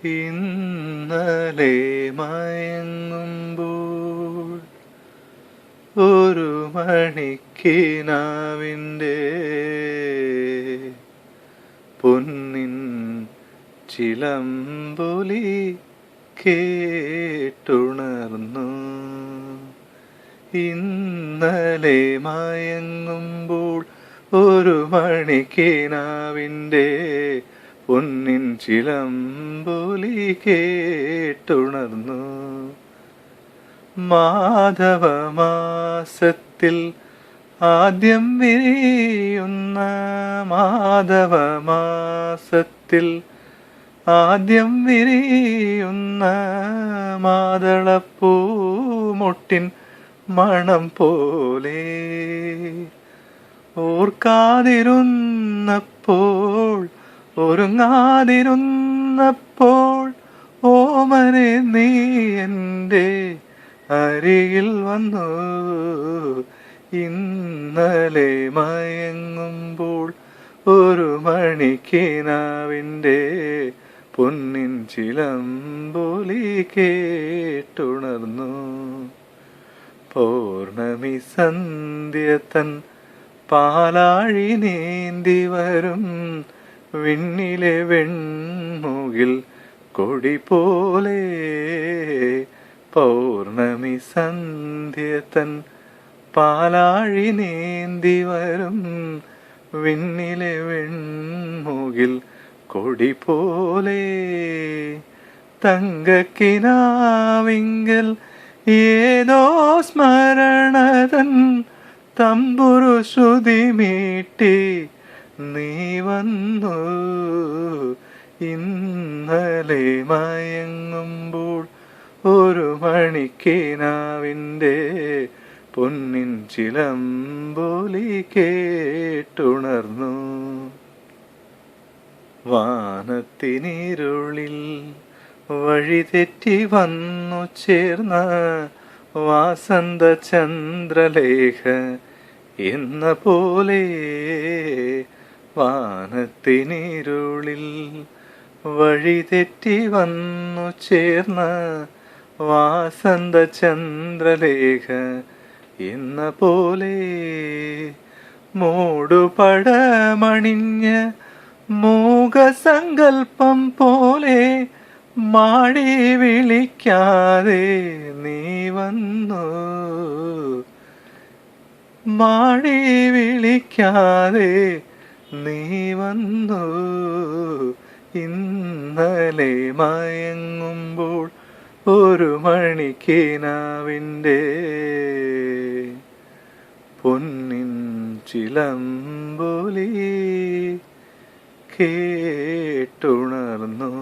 ഇന്നലെ മയങ്ങുമ്പോൾ ഒരു മണിക്കിനാവിൻ്റെ പൊന്നിൻ ചിലമ്പൊലി കേട്ടുണർന്നു. ഇന്നലെ മയങ്ങുമ്പോൾ ഒരു മണിക്കിനാവിൻ്റെ പൊന്നിൻ ചിലമ്പൊലി കേട്ടുണർന്നു. മാധവമാസത്തിൽ ആദ്യം വിരിയുന്ന മാധവമാസത്തിൽ ആദ്യം വിരിയുന്ന മാതളപ്പൂമൊട്ടിൻ മണം പോലെ ഓർക്കാതിരുന്നപ്പോൾ ഒരുങ്ങാതിരുന്നപ്പോൾ ഓമനെ നീ എൻ്റെ അരികിൽ വന്നു. ഇന്നലെ മയങ്ങുമ്പോൾ ഒരു മണിക്കിനാവിൻ്റെ പൊന്നിൻ ചിലമ്പൊലി കേട്ടുണർന്നു. പൗർണമി സന്ധ്യ തൻ പാലാഴി നീന്തി വരും വിണ്ണിലെ വെൺമുകിൽ കൊടി പോലെ. പൗർണമി സന്ധ്യ തൻ പാലാഴി നീന്തി വരും വിണ്ണിലെ വെൺമുകിൽ കൊടി പോലെ. തങ്കക്കിനാവിങ്കൽ ഏതോ സ്മരണതൻ തമ്പുരു ശ്രുതി മീട്ടി നീ വന്നു. ഇന്നലെ മയങ്ങുമ്പോൾ ഒരു മണിക്കിനാവിൻ്റെ പൊന്നിൻ ചിലമ്പൊലി കേട്ടുണർന്നു. വാനത്തിനിരുളിൽ വഴിതെറ്റി വന്നു ചേർന്ന വാസന്ത ചന്ദ്രലേഖ എന്ന പോലെ. വാനത്തിനിരുളിൽ വഴിതെറ്റി വന്നു ചേർന്ന വാസന്ത ചന്ദ്രലേഖ എന്ന പോലെ. മൂടുപടമണിഞ്ഞ മൂകസങ്കൽപ്പം പോലെ മാടി വിളിക്കാതെ നീ വന്നു. മാടി വിളിക്കാതെ നീ വന്നു. ഇന്നലെ മയങ്ങുമ്പോൾ ഒരു മണിക്കിനാവിൻ്റെ പൊന്നിൻ ചിലമ്പൊലി കേട്ടുണർന്നു.